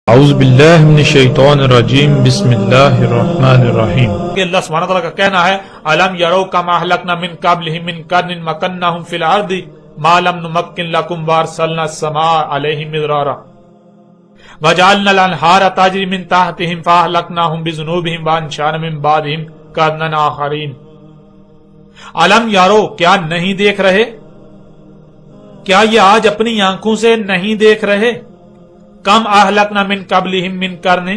اعوذ باللہ من الشیطان الرجیم بسم اللہ الرحمن الرحیم۔ کہ اللہ سبحانہ تعالیٰ کا کہنا ہے الم یروا کما اہلکنا من قبلہم من قرن مکناہم فی الارض ما لم نمکن لکم وارسلنا السماء علیہم مدرارا وجعلنا الانہار تجری من تحتہم فاہلکناہم بذنوبہم وانشأنا من بعدہم قرنا آخرین۔ الم یروا، کیا نہیں دیکھ رہے؟ کیا یہ آج اپنی آنکھوں سے نہیں دیکھ رہے؟ کم اہلکنا من قبلہم من قرن،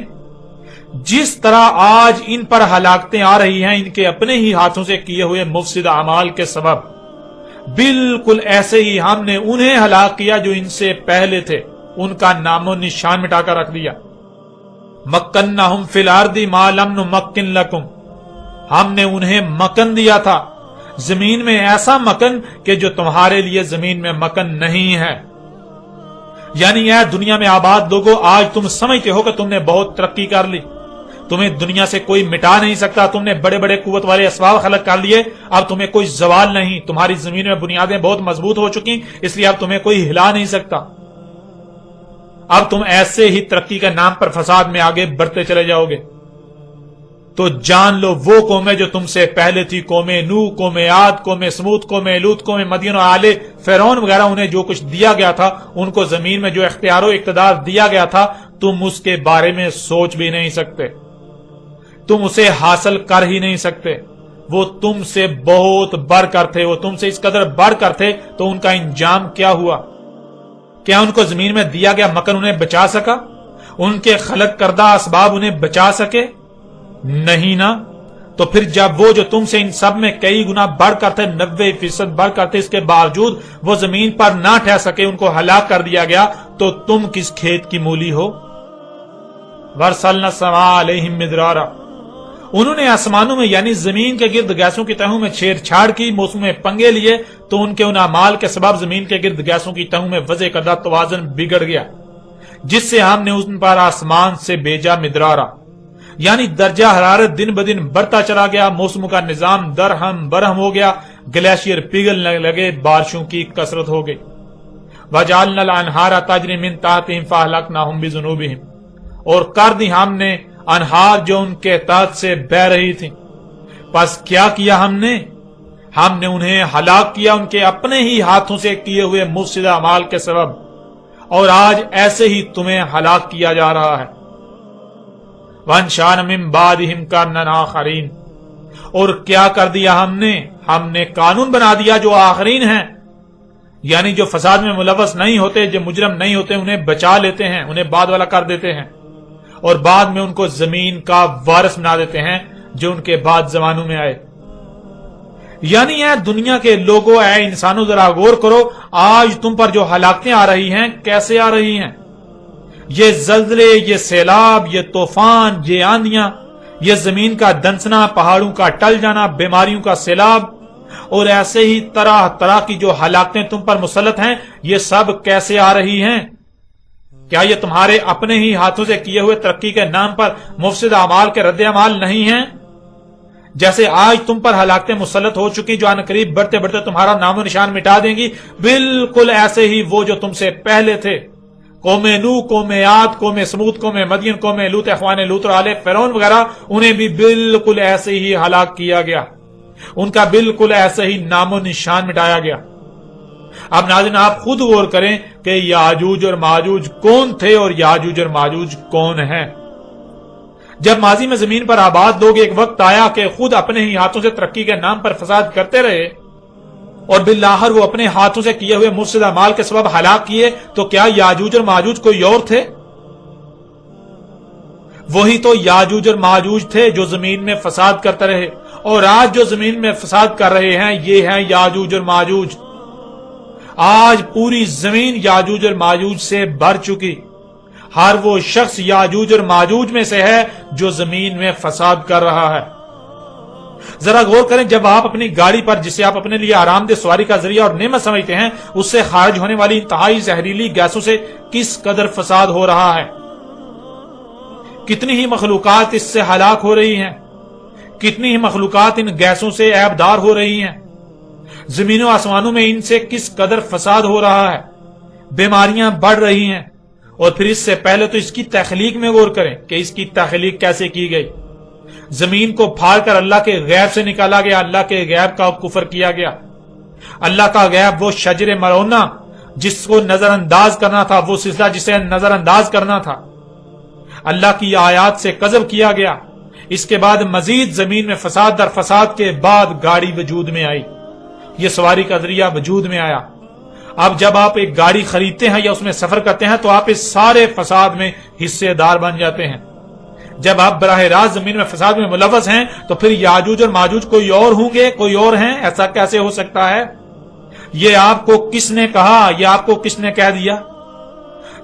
جس طرح آج ان پر ہلاکتیں آ رہی ہیں ان کے اپنے ہی ہاتھوں سے کیے ہوئے مفسد اعمال کے سبب، بالکل ایسے ہی ہم نے انہیں ہلاک کیا جو ان سے پہلے تھے، ان کا نام و نشان مٹا کر رکھ دیا۔ مکناہم فی الارض ما لم نمکن لکم، ہم نے انہیں مکن دیا تھا زمین میں، ایسا مکن کہ جو تمہارے لیے زمین میں مکن نہیں ہے۔ یعنی اے دنیا میں آباد لوگوں، آج تم سمجھتے ہو کہ تم نے بہت ترقی کر لی، تمہیں دنیا سے کوئی مٹا نہیں سکتا، تم نے بڑے بڑے قوت والے اسباب خلق کر لیے، اب تمہیں کوئی زوال نہیں، تمہاری زمین میں بنیادیں بہت مضبوط ہو چکی، اس لیے اب تمہیں کوئی ہلا نہیں سکتا، اب تم ایسے ہی ترقی کے نام پر فساد میں آگے بڑھتے چلے جاؤ گے۔ تو جان لو وہ قومیں جو تم سے پہلے تھی، قوم نوح، قوم عاد، قوم سمود، قوم لوط، قوم مدین اور آل فرعون وغیرہ، انہیں جو کچھ دیا گیا تھا، ان کو زمین میں جو اختیار و اقتدار دیا گیا تھا، تم اس کے بارے میں سوچ بھی نہیں سکتے، تم اسے حاصل کر ہی نہیں سکتے۔ وہ تم سے بہت بڑھ کر تھے، وہ تم سے اس قدر بڑھ کر تھے، تو ان کا انجام کیا ہوا؟ کیا ان کو زمین میں دیا گیا مکن انہیں بچا سکا؟ ان کے خلق کردہ اسباب انہیں بچا سکے؟ نہیں نا۔ تو پھر جب وہ جو تم سے ان سب میں کئی گنا بڑھ کر تھے، 90% بڑھ کر تھے، اس کے باوجود وہ زمین پر نہ ٹھہر سکے، ان کو ہلاک کر دیا گیا، تو تم کس کھیت کی مولی ہو؟ وَأَرْسَلْنَا السَّمَاءَ عَلَيْهِمْ مِدْرَارًا، انہوں نے آسمانوں میں یعنی زمین کے گرد گیسوں کی تہوں میں چھیڑ چھاڑ کی، موسم میں پنگے لیے، تو ان کے ان اعمال کے سبب زمین کے گرد گیسوں کی تہوں میں وضع کردہ توازن بگڑ گیا، جس سے ہم نے ان پر آسمان سے بھیجا مدرارا، یعنی درجہ حرارت دن بدن بڑھتا چلا گیا، موسم کا نظام درہم برہم ہو گیا، گلیشیئر پگھلنے لگے، بارشوں کی کثرت ہو گئی۔ وَجَعَلْنَا الْأَنْهَارَ تَجْرِي مِن تَحْتِهِمْ فَأَهْلَكْنَاهُمْ بِذُنُوبِهِمْ، اور کر دی ہم نے انہار جو ان کے تحت سے بہ رہی تھی، پس کیا کیا ہم نے انہیں ہلاک کیا ان کے اپنے ہی ہاتھوں سے کیے ہوئے مفسد اعمال کے سبب، اور آج ایسے ہی تمہیں ہلاک کیا جا رہا ہے۔ وَانشَأْنَا مِن بَعْدِهِمْ قَرْنًا آخَرِينَ، اور کیا کر دیا ہم نے قانون بنا دیا جو آخرین ہیں، یعنی جو فساد میں ملوث نہیں ہوتے، جو مجرم نہیں ہوتے، انہیں بچا لیتے ہیں، انہیں بعد والا کر دیتے ہیں، اور بعد میں ان کو زمین کا وارث بنا دیتے ہیں جو ان کے بعد زمانوں میں آئے۔ یعنی اے دنیا کے لوگوں، اے انسانوں، ذرا غور کرو، آج تم پر جو ہلاکتیں آ رہی ہیں کیسے آ رہی ہیں؟ یہ زلزلے، یہ سیلاب، یہ طوفان، یہ آندیاں، یہ زمین کا دنسنا، پہاڑوں کا ٹل جانا، بیماریوں کا سیلاب، اور ایسے ہی طرح طرح کی جو ہلاکتیں تم پر مسلط ہیں، یہ سب کیسے آ رہی ہیں؟ کیا یہ تمہارے اپنے ہی ہاتھوں سے کیے ہوئے ترقی کے نام پر مفسد اعمال کے رد عمال نہیں ہیں؟ جیسے آج تم پر ہلاکتیں مسلط ہو چکی جو عنقریب بڑھتے بڑھتے تمہارا نام و نشان مٹا دیں گی، بالکل ایسے ہی وہ جو تم سے پہلے تھے، قوم نوح، قوم عاد، قوم سمود، قوم مدین، قوم لوط، اخوان لوط اور آل فرعون وغیرہ، انہیں بھی بالکل ایسے ہی ہلاک کیا گیا، ان کا بالکل ایسے ہی نام و نشان مٹایا گیا۔ اب ناظرین آپ خود غور کریں کہ یاجوج اور ماجوج کون تھے اور یاجوج اور ماجوج کون ہیں۔ جب ماضی میں زمین پر آباد لوگ، ایک وقت آیا کہ خود اپنے ہی ہاتھوں سے ترقی کے نام پر فساد کرتے رہے، اور بالآخر وہ اپنے ہاتھوں سے کیے ہوئے مفسد اعمال کے سبب ہلاک کیے، تو کیا یاجوج اور ماجوج کوئی اور تھے؟ وہی تو یاجوج اور ماجوج تھے جو زمین میں فساد کرتے رہے، اور آج جو زمین میں فساد کر رہے ہیں یہ ہیں یاجوج اور ماجوج۔ آج پوری زمین یاجوج اور ماجوج سے بھر چکی، ہر وہ شخص یاجوج اور ماجوج میں سے ہے جو زمین میں فساد کر رہا ہے۔ ذرا غور کریں، جب آپ اپنی گاڑی پر، جسے آپ اپنے لیے آرام دہ سواری کا ذریعہ اور نعمت سمجھتے ہیں، اس سے خارج ہونے والی انتہائی زہریلی گیسوں سے کس قدر فساد ہو رہا ہے، کتنی ہی مخلوقات اس سے ہلاک ہو رہی ہیں، کتنی ہی مخلوقات ان گیسوں سے عیبدار ہو رہی ہیں، زمین و آسمانوں میں ان سے کس قدر فساد ہو رہا ہے، بیماریاں بڑھ رہی ہیں، اور پھر اس سے پہلے تو اس کی تخلیق میں غور کریں کہ اس کی تخلیق کیسے کی گئی. زمین کو پھاڑ کر اللہ کے غیب سے نکالا گیا، اللہ کے غیب کا کفر کیا گیا. اللہ کا غیب وہ شجر ملعونہ جس کو نظر انداز کرنا تھا، وہ سلسلہ جسے نظر انداز کرنا تھا، اللہ کی آیات سے کذب کیا گیا. اس کے بعد مزید زمین میں فساد در فساد کے بعد گاڑی وجود میں آئی، یہ سواری کا ذریعہ وجود میں آیا. اب جب آپ ایک گاڑی خریدتے ہیں یا اس میں سفر کرتے ہیں تو آپ اس سارے فساد میں حصے دار بن جاتے ہیں. جب آپ براہ راست زمین میں فساد میں ملوث ہیں تو پھر یاجوج اور ماجوج کوئی اور ہوں گے، کوئی اور ہیں؟ ایسا کیسے ہو سکتا ہے؟ یہ آپ کو کس نے کہا؟ یہ آپ کو کس نے کہہ دیا؟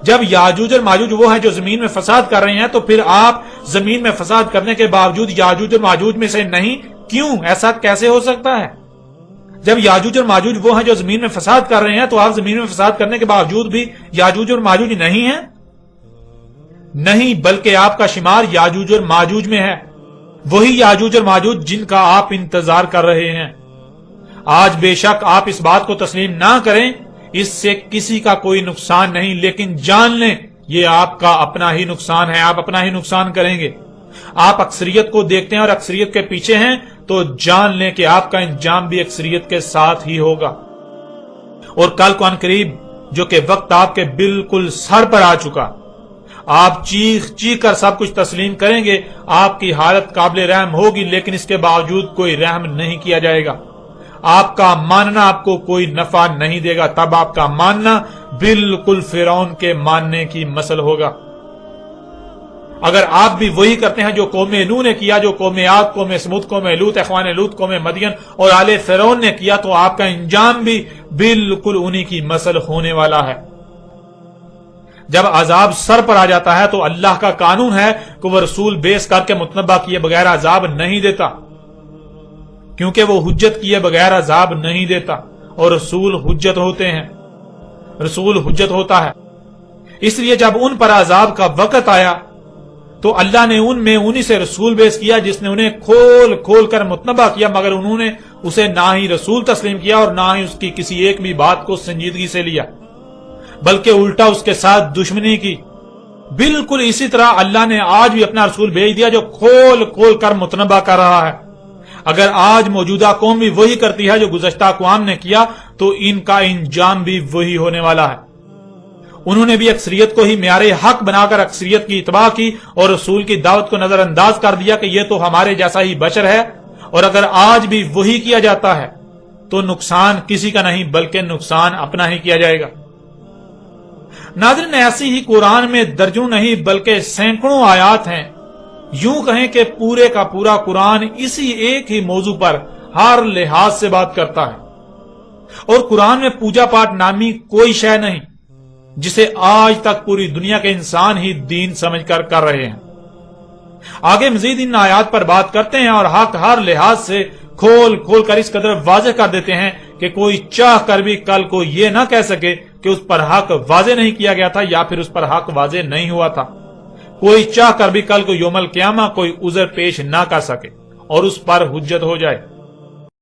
جب یاجوج اور ماجوج وہ ہیں جو زمین میں فساد کر رہے ہیں تو پھر آپ زمین میں فساد کرنے کے باوجود یاجوج اور ماجوج میں سے نہیں کیوں؟ ایسا کیسے ہو سکتا ہے؟ جب یاجوج اور ماجوج وہ ہیں جو زمین میں فساد کر رہے ہیں تو آپ زمین میں فساد کرنے کے باوجود بھی یاجوج اور ماجوج نہیں ہیں؟ نہیں، بلکہ آپ کا شمار یاجوج اور ماجوج میں ہے، وہی یاجوج اور ماجوج جن کا آپ انتظار کر رہے ہیں. آج بے شک آپ اس بات کو تسلیم نہ کریں، اس سے کسی کا کوئی نقصان نہیں، لیکن جان لیں یہ آپ کا اپنا ہی نقصان ہے، آپ اپنا ہی نقصان کریں گے. آپ اکثریت کو دیکھتے ہیں اور اکثریت کے پیچھے ہیں تو جان لیں کہ آپ کا انجام بھی اکثریت کے ساتھ ہی ہوگا. اور کل کو عنقریب جو کہ وقت آپ کے بالکل سر پر آ چکا، آپ چیخ چیخ کر سب کچھ تسلیم کریں گے، آپ کی حالت قابل رحم ہوگی، لیکن اس کے باوجود کوئی رحم نہیں کیا جائے گا. آپ کا ماننا آپ کو کوئی نفع نہیں دے گا، تب آپ کا ماننا بالکل فرعون کے ماننے کی مثل ہوگا. اگر آپ بھی وہی کرتے ہیں جو قوم نوح نے کیا، جو قوم عاد، قوم سمود، قوم لوط، اخوان لوط، قوم مدین اور آل فرعون نے کیا، تو آپ کا انجام بھی بالکل انہی کی مثل ہونے والا ہے. جب عذاب سر پر آ جاتا ہے تو اللہ کا قانون ہے کہ وہ رسول بیس کر کے متنبہ کیے بغیر عذاب نہیں دیتا، کیونکہ وہ حجت کیے بغیر عذاب نہیں دیتا، اور رسول حجت ہوتے ہیں، رسول حجت ہوتا ہے. اس لیے جب ان پر عذاب کا وقت آیا تو اللہ نے ان میں انہی سے رسول بیس کیا جس نے انہیں کھول کھول کر متنبہ کیا، مگر انہوں نے اسے نہ ہی رسول تسلیم کیا اور نہ ہی اس کی کسی ایک بھی بات کو سنجیدگی سے لیا، بلکہ الٹا اس کے ساتھ دشمنی کی. بالکل اسی طرح اللہ نے آج بھی اپنا رسول بھیج دیا جو کھول کھول کر متنبہ کر رہا ہے. اگر آج موجودہ قوم بھی وہی کرتی ہے جو گزشتہ اقوام نے کیا تو ان کا انجام بھی وہی ہونے والا ہے. انہوں نے بھی اکثریت کو ہی معیار حق بنا کر اکثریت کی اتباع کی اور رسول کی دعوت کو نظر انداز کر دیا کہ یہ تو ہمارے جیسا ہی بشر ہے. اور اگر آج بھی وہی کیا جاتا ہے تو نقصان کسی کا نہیں بلکہ نقصان اپنا ہی کیا جائے گا. ناظرین، ایسی ہی قرآن میں درجنوں نہیں بلکہ سینکڑوں آیات ہیں. یوں کہیں کہ پورے کا پورا قرآن اسی ایک ہی موضوع پر ہر لحاظ سے بات کرتا ہے. اور قرآن میں پوجا پاٹ نامی کوئی شے نہیں جسے آج تک پوری دنیا کے انسان ہی دین سمجھ کر رہے ہیں. آگے مزید ان آیات پر بات کرتے ہیں اور حق ہر لحاظ سے کھول کھول کر اس قدر واضح کر دیتے ہیں کہ کوئی چاہ کر بھی کل کو یہ نہ کہہ سکے کہ اس پر حق واضح نہیں کیا گیا تھا یا پھر اس پر حق واضح نہیں ہوا تھا. کوئی چاہ کر بھی کل کو یوم القیامہ کوئی عذر پیش نہ کر سکے اور اس پر حجت ہو جائے.